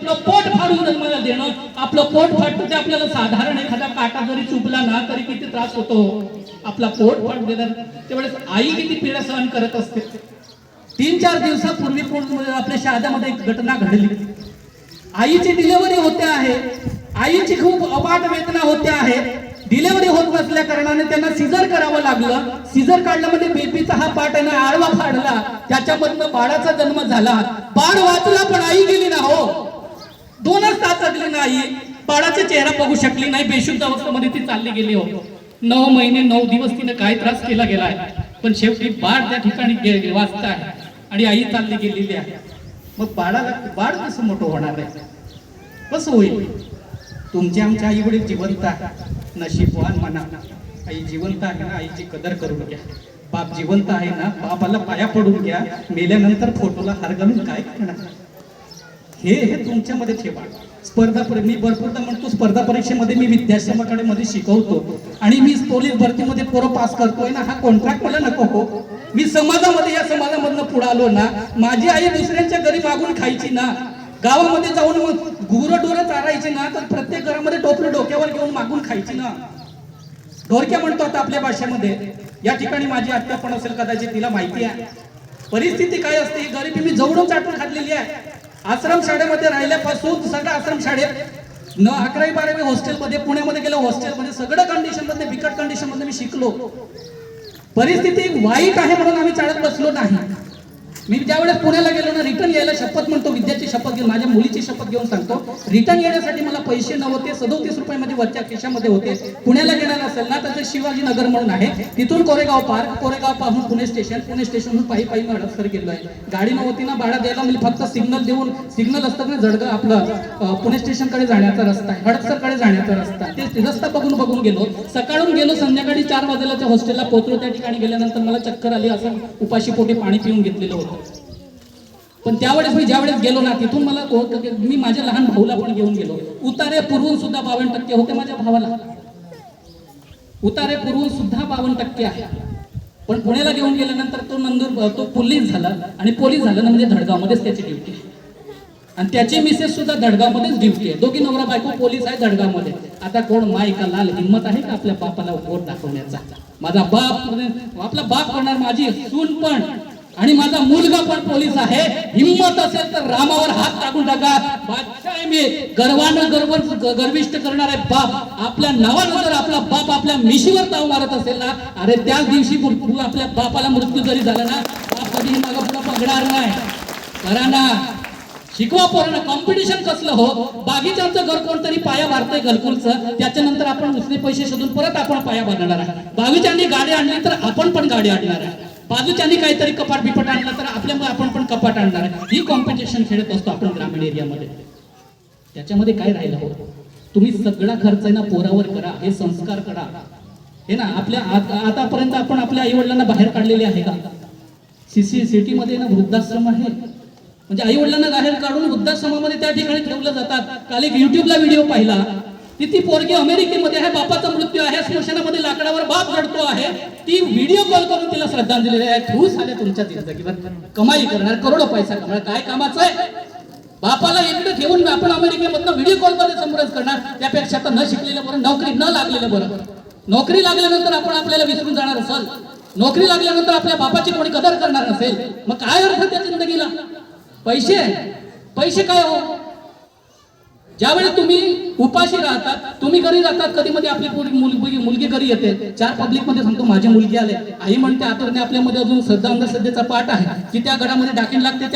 आपलं पोट फाडून जन्माला देणं, आपलं पोट फाटतं ते आपल्याला साधारण एखादा काटा जरी चुकला ना तरी किती त्रास होतो, आपला पोट फाट देणार त्यावेळेस आई किती पीडा सहन करत असते. 3-4 दिवसापूर्वी आपल्या शहाद्यामध्ये एक घटना घडली. आईची डिलिव्हरी होते आहे, आईची खूप अपाट वेदना होते आहे. डिलिव्हरी होत नसल्या कारणाने त्यांना सीझर करावं लागलं. सीझर काढल्यामध्ये बेबीचा हा पार्ट आहे ना आडवा फाडला, त्याच्यामधनं बाळाचा जन्म झाला. बाळ वाचला पण आई गेली ना हो. 2च तास जगली ना आई, बाळाचा चेहरा बघू शकली नाही. बेशुद्ध अवस्थेमध्ये ती चालली गेली हो. 9 महिने 9 दिवस तिने काय त्रास केला गेलाय, पण शेवटी बाळ त्या ठिकाणी वाचत आहे आणि आई चालली गेलेली आहे. मग बाळ कसं मोठं होणार आहे, कसं होईल? तुमचे आमचे आई वडील जिवंत आहे, नशीबवान म्हणा. आई जिवंत आहे ना, आईची कदर करून घ्या. बाप जिवंत आहे ना, बापाला पाया पडून घ्या. मेल्यानंतर फोटोला हार घालून काय करणार? हे तुमच्यामध्ये ठेवा. मी भरपूरदा म्हणतो, स्पर्धा परीक्षेमध्ये मी विद्याश्रमाकडे मध्ये शिकवतो आणि मी पोलीस भरतीमध्ये पोरं पास करतोय ना, हा कॉन्ट्रॅक्ट मला नको हो. मी समाजामध्ये, या समाजामधनं पुढे आलो ना. माझी आई दुसऱ्यांच्या घरी मागून खायची ना, गावामध्ये जाऊन मग गुरंढोरं चारायची ना, तर प्रत्येक घरामध्ये टोपलं डोक्यावर घेऊन मागून खायची ना. ढोरक्या म्हणतो आता आपल्या भाषेमध्ये. या ठिकाणी माझी आत्या पण असेल कदाचित, तिला माहिती आहे परिस्थिती काय असते. ही गरिबी मी जवळून चाटून खाल्लेली आहे. आश्रम शाळेमध्ये राहिल्यापासून सगळं आश्रम शाळेत 11वी-12वी हॉस्टेलमध्ये, पुण्यामध्ये गेलो हॉस्टेलमध्ये, सगळं कंडिशन मध्ये, बिकट कंडिशन मध्ये मी शिकलो. परिस्थिती वाईट आहे म्हणून आम्ही चालत बसलो नाही. मी ज्यावेळेस पुण्याला गेलो ना, रिटर्न यायला शपथ म्हणतो, विद्याची शपथ घेऊन, माझ्या मुलीची शपथ घेऊन सांगतो, रिटर्न येण्यासाठी मला पैसे नव्हते. 37 रुपये माझे वरच्या खिशामध्ये होते. पुण्याला गेणार असेल ना तर शिवाजी नगर म्हणून आहे, तिथून कोरेगाव पार्क, कोरेगाव पासून पुणे स्टेशनहून पायी मी हडपसर गेलो आहे. गाडी नव्हती ना भाडा द्यायला, मी फक्त सिग्नल देऊन, सिग्नल असतं ना जळगाव आपलं पुणे स्टेशनकडे जाण्याचा रस्ता आहे, हडपसरकडे जाण्याचा रस्ता, ते रस्ता बघून गेलो. सकाळून गेलो, संध्याकाळी 4 वाजेला त्या हॉस्टेलला पोहोचलो. त्या ठिकाणी गेल्यानंतर मला चक्कर आली, असं उपाशी पोटी पाणी पिऊन घेतलेलं होतं. पण त्यावेळेस मी ज्यावेळेस गेलो ना, तिथून मला मी माझ्या लहान भाऊला पण घेऊन गेलो. उतारे पुरवून सुद्धा 52% होते माझ्या भावाला. उतारे पुरवून सुद्धा 52% आहे. पण पुण्याला घेऊन गेल्यानंतर तो पोलीस झाला, आणि पोलीस झाला ना म्हणजे धडगावमध्येच त्याची ड्युटी आहे. आणि त्याची मिसेस सुद्धा धडगावमध्येच ड्युटी आहे. दोघी नवरा बायको पोलीस आहे धडगावमध्ये. आता कोण माय का लाल हिंमत आहे का आपल्या बापाला वोट दाखवण्याचा? माझा बाप, आपला बाप करणार, माझी सून पण आणि माझा मुलगा पण पोलीस आहे. हिम्मत असेल तर रामावर हात टाकून टाका. बादशाह आहे मी, गर्वानं गर्विष्ट करणार आहे बाप. आपल्या नावानं जर आपला बाप आपल्या मिशीवर ताव मारत असेल ना, अरे त्याच दिवशी आपल्या बापाला मृत्यू जरी झाला ना, बाप कधी मागं पुढं बघणार नाही. करा ना, शिकवा पोरांना. कॉम्पिटिशन कसलं हो? बागीच्यांचं घर कोणतरी पाया मारतंय घरकुलचं, त्याच्यानंतर आपण दुसरे पैसे शोधून परत आपण पाया बांधणार आहे. बागीच्यांनी गाडी आणली तर आपण पण गाडी आणणार आहे. बाजूच्यानी काहीतरी कपाट बिपट आणला तर आपल्यामुळे आपण पण कपाट आणणार आहे. ही कॉम्पिटिशन खेळत असतो आपण ग्रामीण एरियामध्ये. त्याच्यामध्ये काय राहिलं हो? तुम्ही सगळा खर्च आहे ना पोरावर करा, हे संस्कार करा. हे ना, आपल्या आतापर्यंत आपण आपल्या आई वडिलांना बाहेर काढलेले आहे का? सिटीमध्ये ना वृद्धाश्रम आहे, म्हणजे आई वडिलांना बाहेर काढून वृद्धाश्रमामध्ये त्या ठिकाणी ठेवलं जातात. काल एक युट्यूबला व्हिडिओ पाहिला, ती पोरगी अमेरिकेमध्ये आहे, बापाचा मृत्यू आहे, स्मशानामध्ये लाकडावर बाप रडतो आहे. ती व्हिडिओ कॉल करून तिला श्रद्धांजली आहे. ठूस आले तुमच्या जिंदगीवर, कमाई करणार, करोडो पैसा करणार, काय कामाचं आहे? बापाला इकडे ठेवून आपण अमेरिकेमधनं व्हिडिओ कॉल मध्ये समरस करणार, त्यापेक्षा तर न शिकलेलं बरं, नोकरी न लागलेलं बरं. नोकरी लागल्यानंतर आपण आपल्याला विसरून जाणार असेल, नोकरी लागल्यानंतर आपल्या बापाची कोणी कदर करणार नसेल, मग काय अर्थ त्या जिंदगीला? पैसे काय हो? ज्यावेळेस तुम्ही उपाशी राहतात, तुम्ही घरी जातात, कधी मध्ये आपली मुलगी घरी येते. 4 पब्लिक मध्ये सांगतो माझी मुलगी आले, आई म्हणते आतरणे आपल्यामध्ये अजून अंधश्रद्धेचा पाठ आहे की त्या घरामध्ये डाकीन लागते.